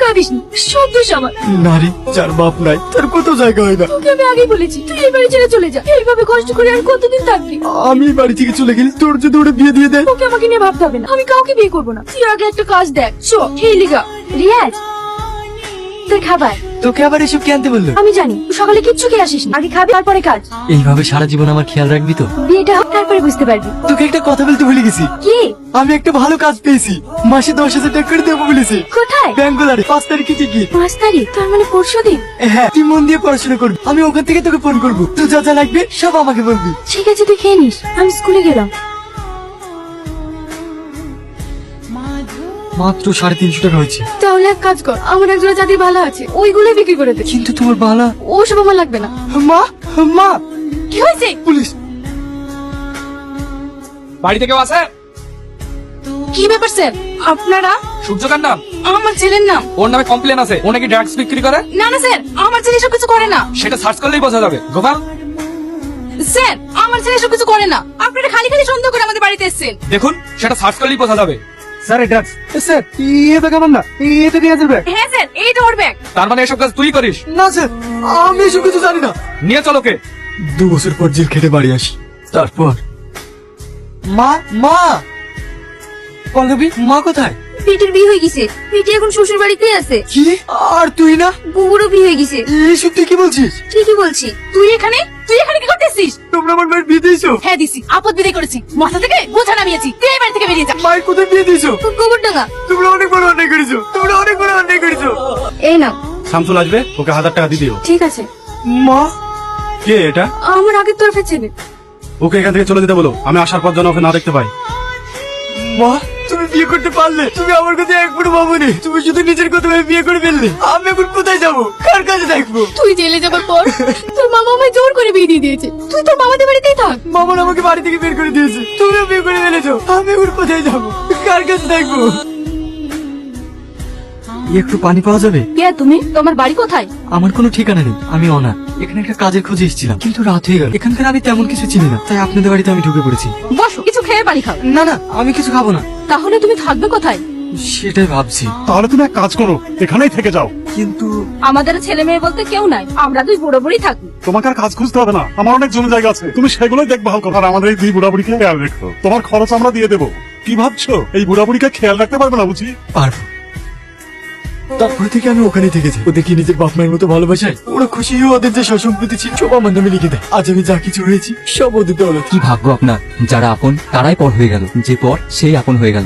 কাঁদিস না, সব দোষ আমার। নারী যার বাপ নাই তার কত জায়গা হয় না। তোকে আমি আগেই বলেছি তুই এই বাড়ি ছেড়ে চলে যা। এইভাবে কষ্ট করে আর কতদিন থাকবি? আমি এই বাড়ি থেকে চলে গেলে তোর যদি ওটা বিয়ে দিয়ে দেয়। তোকে আমাকে নিয়ে ভাবতে হবে না, আমি কাউকে বিয়ে করবো না। তুই আগে একটা কাজ দেখ। চো এই লিগা রিয়াজ তোর খাবার। তোকে আবার এসব কে আনতে বললো? আমি জানি তুই সকালে কিচ্ছু খেয়ে আসিস না, আগে খাবি তারপরে কাজ। এইভাবে সারা জীবন আমার খেয়াল রাখবি তো? বিয়েটা হোক তারপরে বুঝতে পারবি। তোকে একটা কথা বলতে ভুলে গেছি। কি? আমি একটা ভালো কাজ পেয়েছি, মাসে 10,000 টাকা করে দেবো বলেছি। কোথায়? ব্যাঙ্গালোরে 5 তারিখে টিকিট। 5 তারিখ? তার মানে পরশুদিন। হ্যাঁ, তুই মন দিয়ে পড়াশোনা করবি, আমি ওখান থেকে তোকে ফোন করবো। তুই যা যা লাগবে সব আমাকে বলবি। ঠিক আছে তুই খেয়ে নিস, আমি স্কুলে গেলাম। মাত্র 350 টাকা হয়েছে। তাহলে এক কাজ কর, আমার একজোড়া চাঁদির বালা আছে, ওইগুলো বিক্রি করে দে। কিন্তু তোমার বালা। ওসব আমার লাগবে না। মা মা, কি হয়েছে? পুলিশ। বাড়িতে কেউ আছে? কি ব্যাপার স্যার? আপনারা? সূর্যকার নাম? আমার ছেলের নাম। ওর নামে কমপ্লেন আছে, ও নাকি ড্রাগস বিক্রি করে। না না স্যার, আমার ছেলে এসব কিছু করে না। সেটা সার্চ করলেই বোঝা যাবে। গোপাল, স্যার আমার ছেলে এসব কিছু করে না, আপনারা খালি খালি সন্দেহ করে আমাদের বাড়িতে এসেছেন। দেখুন সেটা সার্চ করলেই বোঝা যাবে। স্যার এটা স্যার এই ব্যাগ আমার না, এটা রিয়াজের ব্যাগ। হ্যাঁ স্যার, এই তো ওর ব্যাগ। তার মানে এসব কাজ তুই করিস? না স্যার, আমি এসব কিছু জানি না। নিয়ে চলো কে। 2 বছর পর জেল খেটে বাড়ি আসি, তারপর মা মা পল্লবী, মা কোথায়? পিটির বিয়ে হয়ে গেছে, পিটি এখন শ্বশুর বাড়িতেই আছে। কি? আর তুই না? বুবুরও বিয়ে হয়ে গেছে। এসব তুই কি বলছিস? ঠিকই বলছি। তুই এখানে কি করতেছিস? তোমরা আমার মায়ের বিয়ে দিয়েছো? হ্যাঁ দিছি, আপদ বিদায় করেছি, মাথা থেকে বোঝা নামিয়েছি। তুই এই বাড়ি থেকে বেরিয়ে যা। মায়ের কোথায় বিয়ে দিয়েছো? গোবরডাঙ্গা। তোমরা অনেক বড় অন্যায় করেছো, তোমরা অনেক বড় অন্যায় করেছো। এই নাও। শামসুল আসবে, ওকে 1000 টাকা দিয়ে দিও। ঠিক আছে। মা, কে এটা? আমার আগের তরফের ছেলে। ওকে এখান থেকে চলে যেতে বলো, আমি আসার পর যেন ওকে না দেখতে পাই। মা তুমি বিয়ে করতে পারলে, তুমি আমার কথা একবারও ভাবোনি। তুমি শুধু নিজের কথা ভেবে বিয়ে করে ফেললে। আমি এখন কোথায় যাবো, কার কাছে থাকবো? তুই জেলে যাবার পর তোর মামা আমায় জোর করে বিয়ে দিয়ে দিয়েছে। তুই তোর মামাদের বাড়িতেই থাক। মামা আমাকে বাড়ি থেকে বের করে দিয়েছে, তুমিও বিয়ে করে ফেলেছো। আমি এখন কোথায় যাবো, কার কাছে থাকবো? একটু পানি পাওয়া যাবে? কে তুমি? তোমার বাড়ি কোথায়? আমার কোনো ঠিকানা নেই, আমি অনাথ। এখানে একটা কাজের খোঁজে এসেছিলাম, কিন্তু রাত হয়ে গেল। এখানকার আমি তেমন কিছু চিনি না, তাই আপনাদের বাড়িতে আমি ঢুকে পড়েছি। বসো, কিছু খেয়ে পানি খাও। না না, আমি কিছু খাবো না। তাহলে তুমি থাকবে কোথায়? সেটাই ভাবছি। তাহলে তুমি এক কাজ করো, এখানেই থেকে যাও। কিন্তু আমাদের ছেলে মেয়ে বলতে কেউ নাই, আমরা দুই বুড়ো বুড়ি থাকি। তোমাকে আর কাজ খুঁজতে হবে না, আমার অনেক জমি জায়গা আছে, তুমি সেগুলোই দেখভাল করো। আর আমাদের এই 2 বুড়াবুড়িকে খেয়াল রেখো। তোমার খরচ আমরা দিয়ে দেবো। কি ভাবছো, এই বুড়াবুড়িকে খেয়াল রাখতে পারবে না বুঝি? পারবো। তারপর থেকে আমি ওখানে থেকেছি। ওদেরকে নিজের বাপ মায়ের মতো ভালোবাসায় ওরা খুশি হয়ে ওদের যে সম্পত্তি ছিল সব আমার নামে লিখে দেয়। আজ আমি যা কিছু হয়েছি সব ওদের দৌলত। কি ভাগ্য আপনার, যারা আপন তারাই পর হয়ে গেল, যে পর সেই আপন হয়ে গেল।